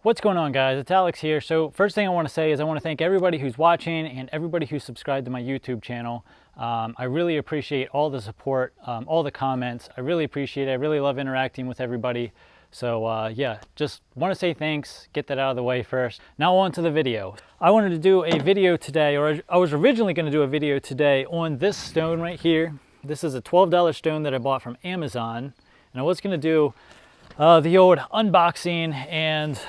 What's going on, guys? It's Alex here. So first thing I want to say is I want to thank everybody who's watching and everybody who's subscribed to my YouTube channel. I really appreciate all the support, all the comments. I really appreciate it. I really love interacting with everybody. So yeah, just want to say thanks, get that out of the way first. Now on to the video. I wanted to do a video today, or I was originally going to do a video today on this stone right here. This is a $12 stone that I bought from Amazon. And I was going to do the old unboxing and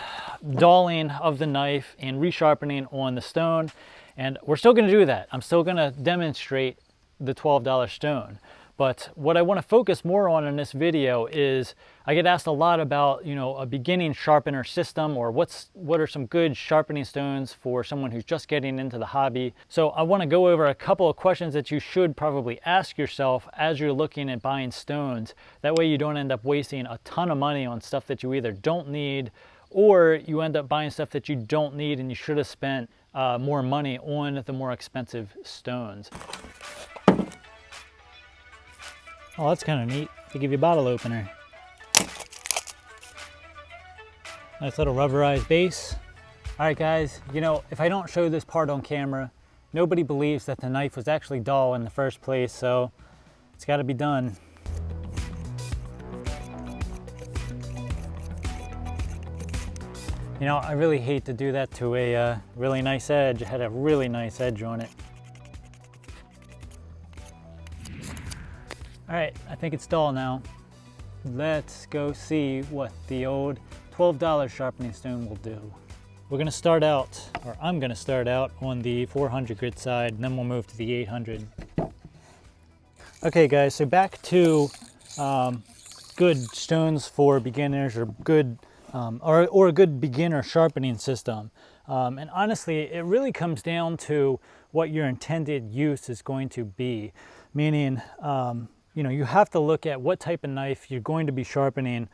dulling of the knife and resharpening on the stone, and we're still going to do that. I'm still going to demonstrate the $12 stone, but what I want to focus more on in this video is I get asked a lot about, you know, a beginning sharpener system, or what are some good sharpening stones for someone who's just getting into the hobby. So I want to go over a couple of questions that you should probably ask yourself as you're looking at buying stones. That way you don't end up wasting a ton of money on stuff that you either don't need, or you end up buying stuff that you don't need and you should have spent more money on the more expensive stones. Oh, that's kind of neat. They give you a bottle opener. Nice little rubberized base. All right, guys, you know, if I don't show this part on camera, nobody believes that the knife was actually dull in the first place, so it's got to be done. You know, I really hate to do that to a really nice edge. It had a really nice edge on it. All right, I think it's dull now. Let's go see what the old $12 sharpening stone will do. We're gonna start out, or I'm gonna start out on the 400 grit side, and then we'll move to the 800. Okay, guys, so back to good stones for beginners, or good or a good beginner sharpening system. And honestly, it really comes down to what your intended use is going to be. Meaning, you know, you have to look at what type of knife you're going to be sharpening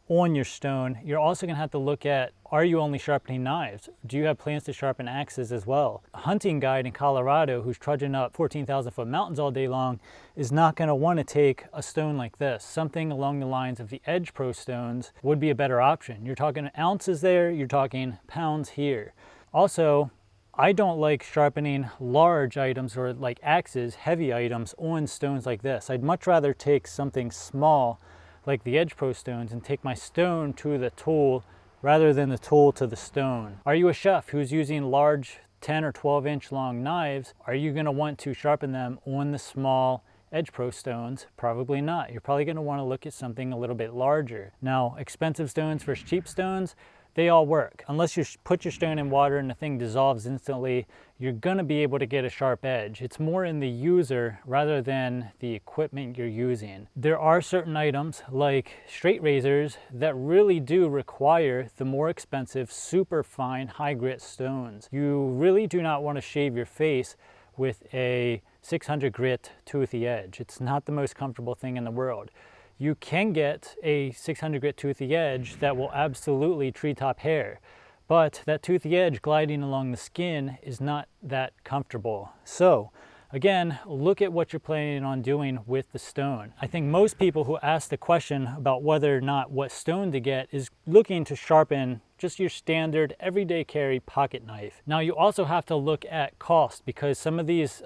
on your stone. You're also going to have to look at, are you only sharpening knives? Do you have plans to sharpen axes as well? A hunting guide in Colorado who's trudging up 14,000 foot mountains all day long is not going to want to take a stone like this. Something along the lines of the Edge Pro stones would be a better option. You're talking ounces there, you're talking pounds here. Also, I don't like sharpening large items, or like axes, heavy items, on stones like this. I'd much rather take something small like the Edge Pro stones and take my stone to the tool rather than the tool to the stone. Are you a chef who's using large 10 or 12 inch long knives? Are you going to want to sharpen them on the small Edge Pro stones? Probably not. You're probably going to want to look at something a little bit larger. Now, expensive stones versus cheap stones, they all work. Unless you put your stone in water and the thing dissolves instantly, you're gonna be able to get a sharp edge. It's more in the user rather than the equipment you're using. There are certain items like straight razors that really do require the more expensive, super fine, high grit stones. You really do not want to shave your face with a 600 grit toothy edge. It's not the most comfortable thing in the world. You can get a 600 grit toothy edge that will absolutely treetop hair, but that toothy edge gliding along the skin is not that comfortable. So again, look at what you're planning on doing with the stone. I think most people who ask the question about whether or not what stone to get is looking to sharpen just your standard everyday carry pocket knife. Now you also have to look at cost, because some of these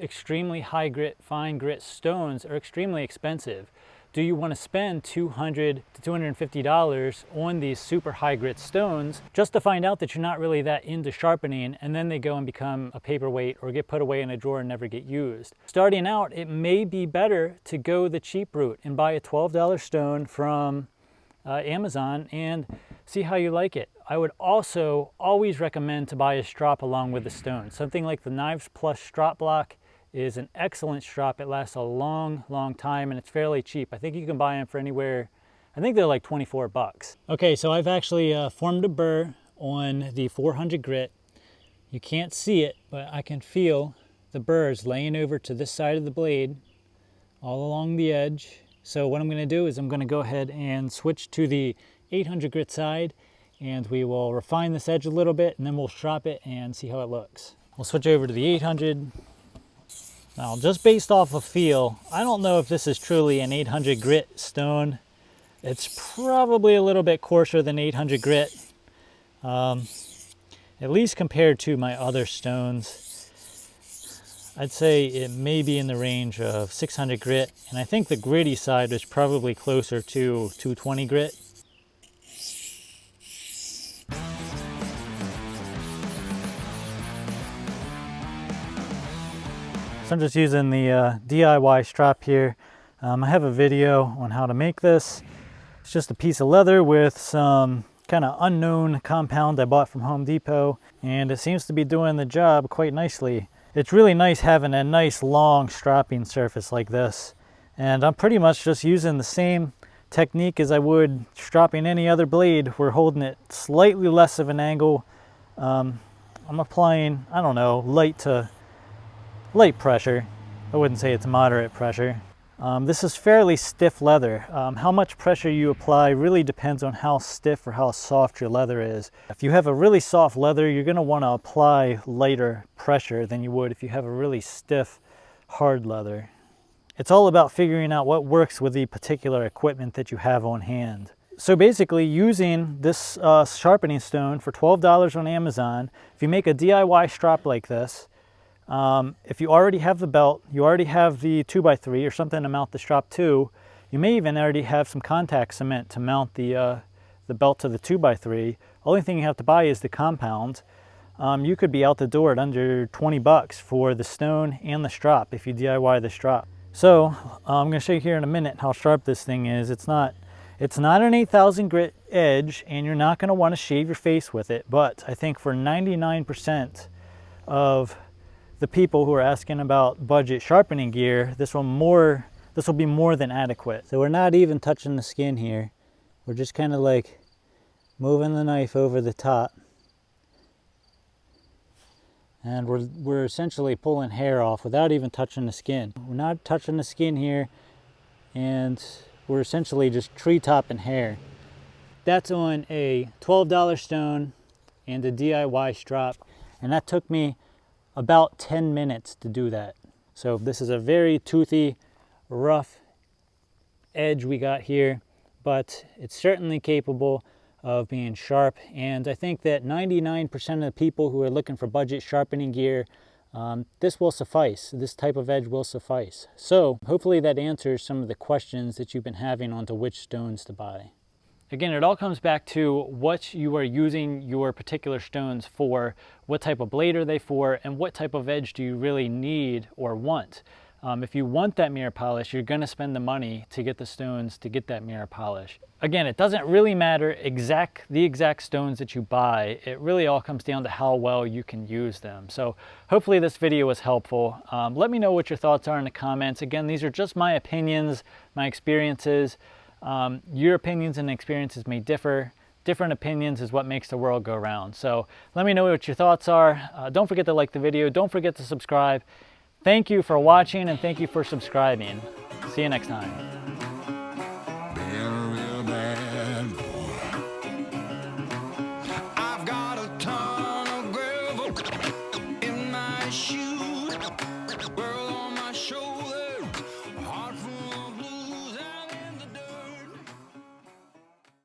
extremely high grit, fine grit stones are extremely expensive. Do you want to spend $200 to $250 on these super high grit stones just to find out that you're not really that into sharpening, and then they go and become a paperweight or get put away in a drawer and never get used? Starting out, it may be better to go the cheap route and buy a $12 stone from Amazon and see how you like it. I would also always recommend to buy a strop along with the stone. Something like the Knives Plus Strop Block is an excellent strop. It lasts a long, long time, and it's fairly cheap. I think you can buy them for anywhere, I think they're like 24 bucks. Okay, so I've actually formed a burr on the 400 grit. You can't see it, but I can feel the burrs laying over to this side of the blade, all along the edge. So what I'm gonna do is I'm gonna go ahead and switch to the 800 grit side, and we will refine this edge a little bit, and then we'll strop it and see how it looks. We'll switch over to the 800. Now, just based off of feel, I don't know if this is truly an 800 grit stone. It's probably a little bit coarser than 800 grit. At least compared to my other stones, I'd say it may be in the range of 600 grit, and I think the gritty side is probably closer to 220 grit. So I'm just using the DIY strop here. I have a video on how to make this. It's just a piece of leather with some kind of unknown compound I bought from Home Depot, and it seems to be doing the job quite nicely. It's really nice having a nice long stropping surface like this, and I'm pretty much just using the same technique as I would stropping any other blade. We're holding it slightly less of an angle. I'm applying, I don't know, light pressure. I wouldn't say it's moderate pressure. This is fairly stiff leather. How much pressure you apply really depends on how stiff or how soft your leather is. If you have a really soft leather, you're going to want to apply lighter pressure than you would if you have a really stiff, hard leather. It's all about figuring out what works with the particular equipment that you have on hand. So basically, using this sharpening stone for $12 on Amazon, if you make a DIY strop like this, if you already have the belt, you already have the 2x3 or something to mount the strop to, you may even already have some contact cement to mount the belt to the 2x3. Only thing you have to buy is the compound. You could be out the door at under 20 bucks for the stone and the strop if you DIY the strop. So I'm going to show you here in a minute how sharp this thing is. It's not an 8,000 grit edge, and you're not going to want to shave your face with it, but I think for 99% of the people who are asking about budget sharpening gear, this will be more than adequate. So we're not even touching the skin here. We're just kind of like moving the knife over the top, and we're essentially pulling hair off without even touching the skin. We're not touching the skin here, and we're essentially just treetopping hair. That's on a $12 stone and a DIY strop, and that took me about 10 minutes to do that. So this is a very toothy, rough edge we got here, but it's certainly capable of being sharp. And I think that 99% of the people who are looking for budget sharpening gear, this will suffice. This type of edge will suffice. So hopefully that answers some of the questions that you've been having onto which stones to buy. Again, it all comes back to what you are using your particular stones for, what type of blade are they for, and what type of edge do you really need or want. If you want that mirror polish, you're going to spend the money to get the stones to get that mirror polish. Again, it doesn't really matter the exact stones that you buy. It really all comes down to how well you can use them. So hopefully this video was helpful. Let me know what your thoughts are in the comments. Again, these are just my opinions, my experiences. Your opinions and experiences may differ. Different opinions is what makes the world go round. So let me know what your thoughts are. Don't forget to like the video. Don't forget to subscribe. Thank you for watching, and thank you for subscribing. See you next time.